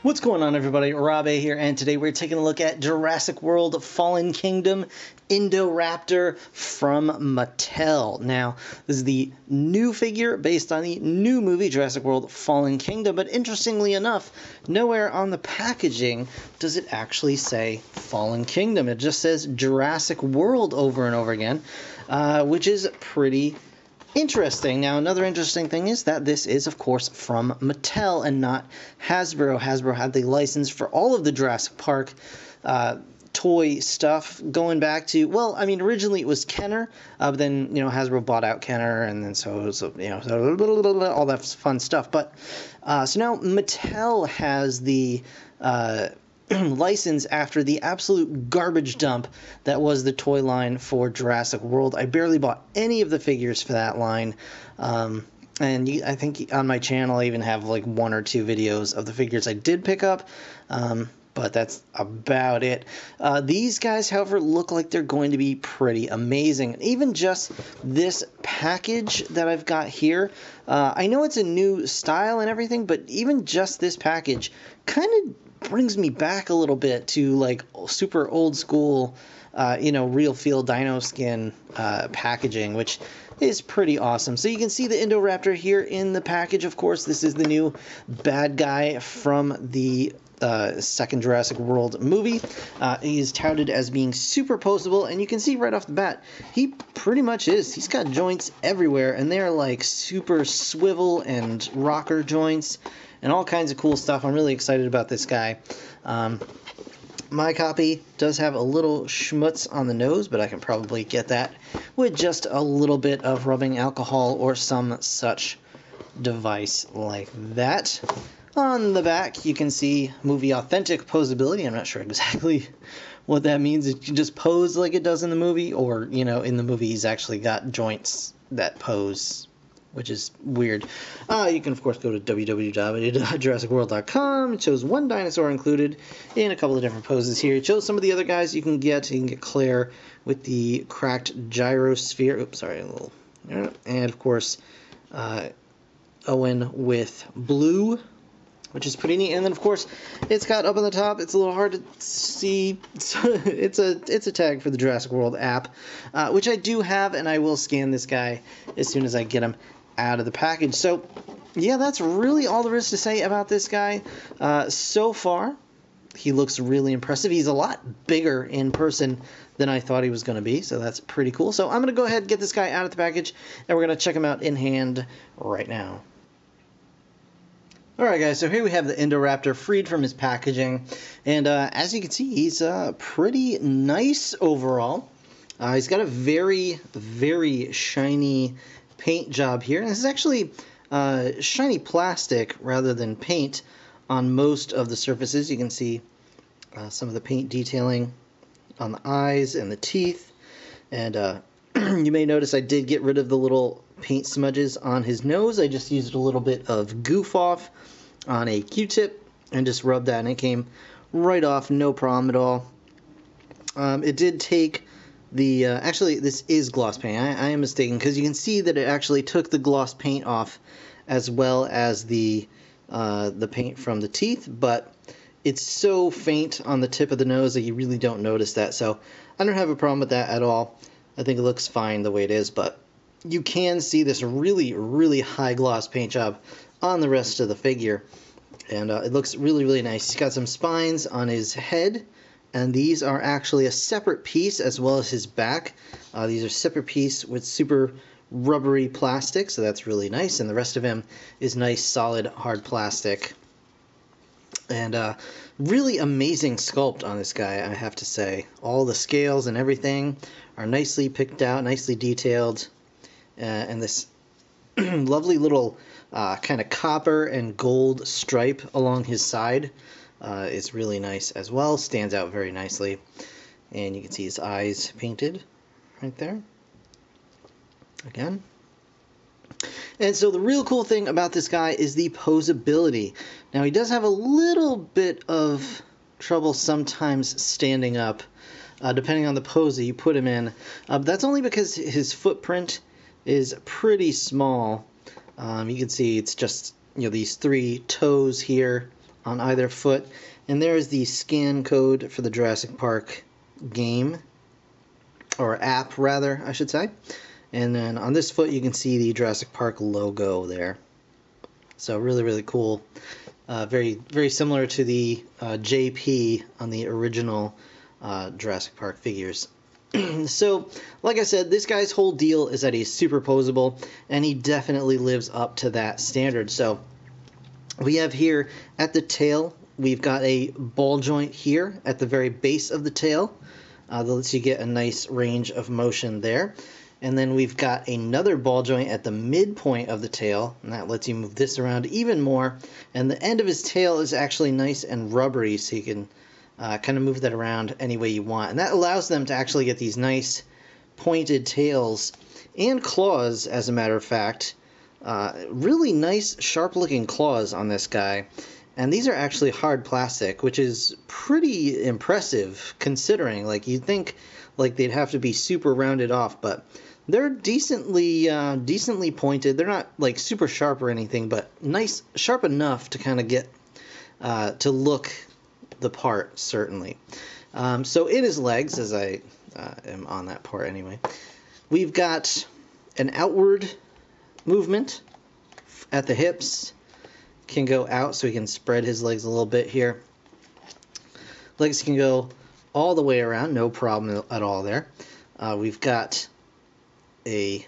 What's going on, everybody? Rob A here, and today we're taking a look at Jurassic World Fallen Kingdom Indoraptor from Mattel. Now, this is the new figure based on the new movie Jurassic World Fallen Kingdom, but interestingly enough, nowhere on the packaging does it actually say Fallen Kingdom. It just says Jurassic World over and over again, which is pretty interesting. Now, another interesting thing is that this is, of course, from Mattel and not Hasbro. Hasbro had the license for all of the Jurassic Park toy stuff going back to, well, I mean, originally it was Kenner, but then, Hasbro bought out Kenner, and then so it was, all that fun stuff. But, so now Mattel has the license after the absolute garbage dump that was the toy line for Jurassic World. I barely bought any of the figures for that line, and I think on my channel I even have like 1 or 2 videos of the figures I did pick up, but that's about it. These guys, however, look like they're going to be pretty amazing. Even just this package that I've got here, I know it's a new style and everything, but even just this package kind of brings me back a little bit to like super old school, real feel dino skin packaging, which is pretty awesome. So you can see the Indoraptor here in the package. Of course, this is the new bad guy from the second Jurassic World movie. He is touted as being super poseable, and you can see right off the bat, he pretty much is. He's got joints everywhere, and they're like super swivel and rocker joints and all kinds of cool stuff. I'm really excited about this guy. My copy does have a little schmutz on the nose, but I can probably get that with just a little bit of rubbing alcohol or some such device like that. On the back, you can see movie authentic posability. I'm not sure exactly what that means. It can just pose like it does in the movie, or, in the movie he's actually got joints that pose, which is weird. You can, of course, go to www.jurassicworld.com. It shows one dinosaur included in a couple of different poses here. It shows some of the other guys you can get. You can get Claire with the cracked gyrosphere. Oops, sorry, a little. And, of course, Owen with blue, which is pretty neat. And then, of course, it's got up on the top, it's a little hard to see, it's a tag for the Jurassic World app, which I do have, and I will scan this guy as soon as I get him out of the package. So, yeah, that's really all there is to say about this guy. So far, he looks really impressive. He's a lot bigger in person than I thought he was going to be, so that's pretty cool. So I'm going to go ahead and get this guy out of the package, and we're going to check him out in hand right now. Alright guys, so here we have the Indoraptor freed from his packaging, and as you can see, he's pretty nice overall. He's got a very, very shiny paint job here, and this is actually shiny plastic rather than paint on most of the surfaces. You can see some of the paint detailing on the eyes and the teeth, and you may notice I did get rid of the little paint smudges on his nose. I just used a little bit of goof off on a Q-tip and just rubbed that, and it came right off, no problem at all. It did take the actually this is gloss paint. I am mistaken, because you can see that it actually took the gloss paint off as well as the paint from the teeth, but it's so faint on the tip of the nose that you really don't notice that. So I don't have a problem with that at all. I think it looks fine the way it is, but you can see this really, really high gloss paint job on the rest of the figure, and it looks really, really nice. He's got some spines on his head, and these are actually a separate piece as well as his back. These are separate piece with super rubbery plastic, so that's really nice, and the rest of him is nice, solid, hard plastic. And really amazing sculpt on this guy, I have to say. All the scales and everything are nicely picked out, nicely detailed, and this lovely little kind of copper and gold stripe along his side is really nice as well. Stands out very nicely. And you can see his eyes painted right there. Again. And so the real cool thing about this guy is the posability. Now, he does have a little bit of trouble sometimes standing up, depending on the pose that you put him in. But that's only because his footprint is pretty small. You can see it's just these 3 toes here on either foot. And there is the scan code for the Jurassic Park game, or app rather, I should say. And then on this foot you can see the Jurassic Park logo there. So really, really cool. Very, very similar to the JP on the original Jurassic Park figures. So, like I said, this guy's whole deal is that he's superposable, and he definitely lives up to that standard. So, we have here at the tail, we've got a ball joint here at the very base of the tail. That lets you get a nice range of motion there. And then we've got another ball joint at the midpoint of the tail, and that lets you move this around even more. And the end of his tail is actually nice and rubbery, so you can kind of move that around any way you want. And that allows them to actually get these nice pointed tails and claws, as a matter of fact. Really nice, sharp-looking claws on this guy. And these are actually hard plastic, which is pretty impressive considering. Like, you'd think like they'd have to be super rounded off, but they're decently pointed. They're not like super sharp or anything, but nice, sharp enough to kind of get to look the part, certainly. So in his legs, as I am on that part anyway, we've got an outward movement at the hips. Can go out, so he can spread his legs a little bit here. Legs can go all the way around, no problem at all there. We've got a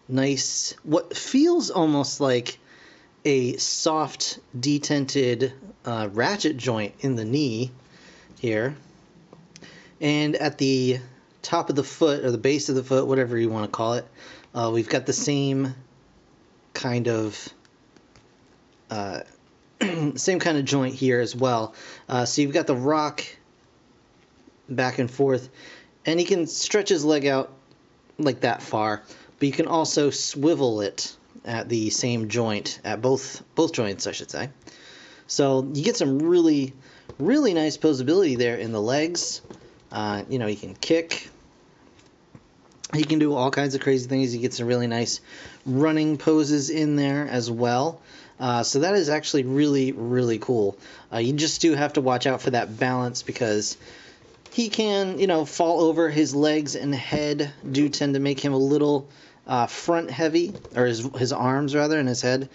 nice, what feels almost like a soft detented ratchet joint in the knee here. And at the top of the foot, or the base of the foot, whatever you want to call it, we've got the same kind of joint here as well. So you've got the rock back and forth, and he can stretch his leg out like that far, but you can also swivel it at the same joint, at both joints, I should say. So you get some really, really nice posability there in the legs. You know, he can kick. He can do all kinds of crazy things. He gets some really nice running poses in there as well. So that is actually really, really cool. You just do have to watch out for that balance, because he can, you know, fall over. His legs and head do tend to make him a little front heavy, or his arms rather, and his head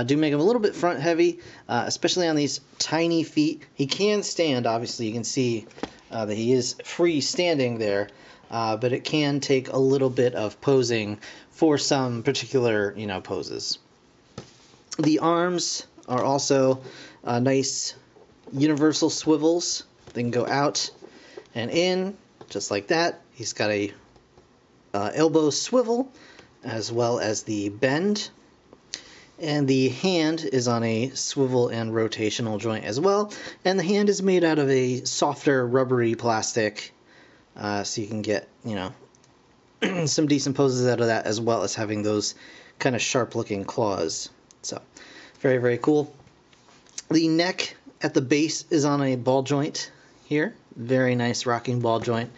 do make him a little bit front heavy, especially on these tiny feet. He can stand, obviously. You can see that he is free standing there, but it can take a little bit of posing for some particular, you know, poses. The arms are also nice universal swivels. They can go out and in, just like that. He's got a elbow swivel, as well as the bend. And the hand is on a swivel and rotational joint as well. And the hand is made out of a softer, rubbery plastic, so you can get, you know, some decent poses out of that, as well as having those kind of sharp-looking claws. So, very, very cool. The neck at the base is on a ball joint here. Very nice rocking ball joint.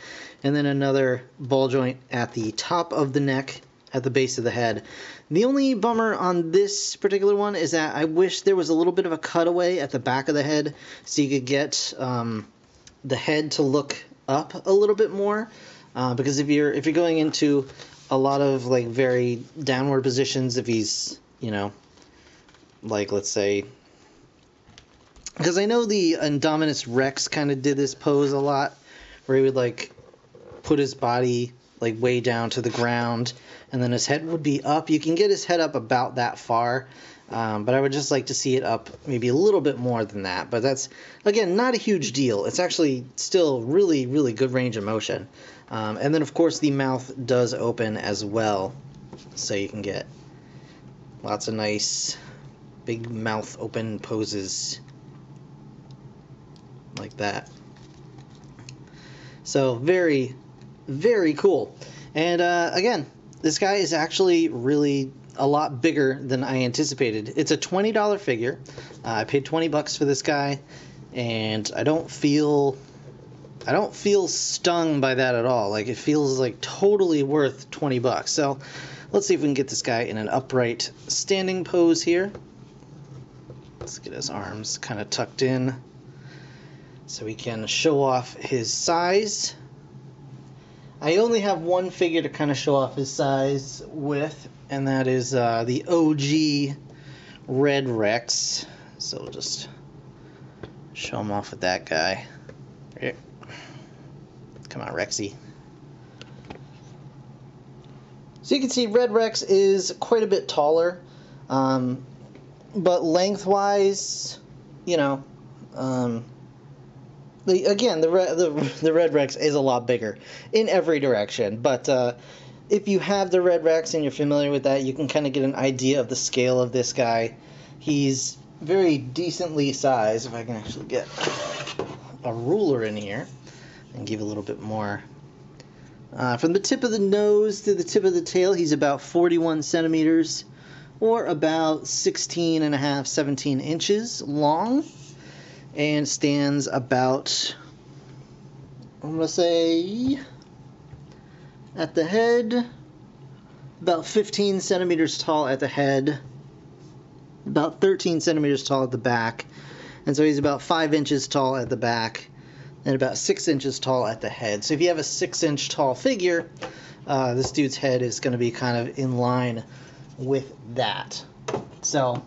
And then another ball joint at the top of the neck at the base of the head. The only bummer on this particular one is that I wish there was a little bit of a cutaway at the back of the head, so you could get the head to look up a little bit more. Because if you're going into a lot of like very downward positions, if he's, you know, like, let's say, because I know the Indominus Rex kind of did this pose a lot, where he would like put his body like way down to the ground, and then his head would be up. You can get his head up about that far, but I would just like to see it up maybe a little bit more than that. But that's, again, not a huge deal. It's actually still really, really good range of motion. And then, of course, the mouth does open as well, so you can get lots of nice big mouth open poses like that. So very, very cool. And again, this guy is actually really a lot bigger than I anticipated. It's a $20 figure. I paid $20 for this guy, and I don't feel stung by that at all. Like, it feels like totally worth $20. So let's see if we can get this guy in an upright standing pose here. Let's get his arms kind of tucked in so we can show off his size. I only have one figure to kind of show off his size with, and that is the OG Red Rex. So we'll just show him off with that guy. Here. Come on, Rexy. So you can see Red Rex is quite a bit taller, but lengthwise, you know, the Red Rex is a lot bigger in every direction. But if you have the Red Rex and you're familiar with that, you can kind of get an idea of the scale of this guy. He's very decently sized. If I can actually get a ruler in here and give a little bit more. From the tip of the nose to the tip of the tail, he's about 41 centimeters, or about 16 and a half, 17 inches long, and stands about, I'm going to say, at the head, about 15 centimeters tall at the head, about 13 centimeters tall at the back, and so he's about 5 inches tall at the back, and about 6 inches tall at the head. So if you have a 6-inch tall figure, this dude's head is going to be kind of in line with that. So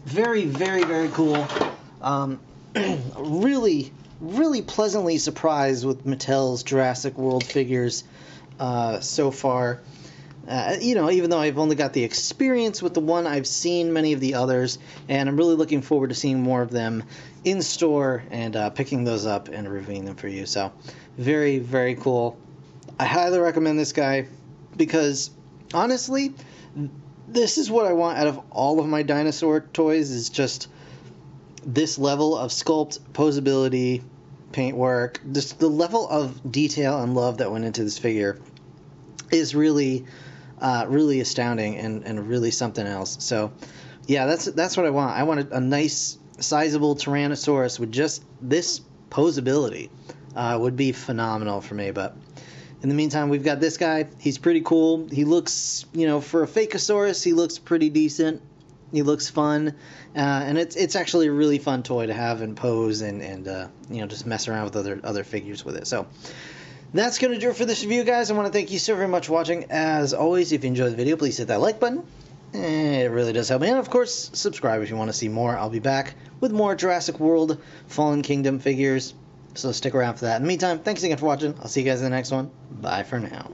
very, very, very cool. Really, really pleasantly surprised with Mattel's Jurassic World figures so far. You know, even though I've only got the experience with the one, I've seen many of the others, and I'm really looking forward to seeing more of them in store and picking those up and reviewing them for you. So very, very cool. I highly recommend this guy because, honestly, this is what I want out of all of my dinosaur toys, is just this level of sculpt, posability, paintwork. Just the level of detail and love that went into this figure is really really astounding and really something else. So yeah, that's what I want. I want a nice sizable Tyrannosaurus with just this posability. Would be phenomenal for me. But in the meantime, we've got this guy. He's pretty cool. He looks, you know, for a Fakeosaurus, he looks pretty decent. He looks fun, and it's actually a really fun toy to have and pose and you know, just mess around with other figures with it. So that's going to do it for this review, guys. I want to thank you so very much for watching. As always, if you enjoyed the video, please hit that like button. It really does help me. And, of course, subscribe if you want to see more. I'll be back with more Jurassic World Fallen Kingdom figures, so stick around for that. In the meantime, thanks again for watching. I'll see you guys in the next one. Bye for now.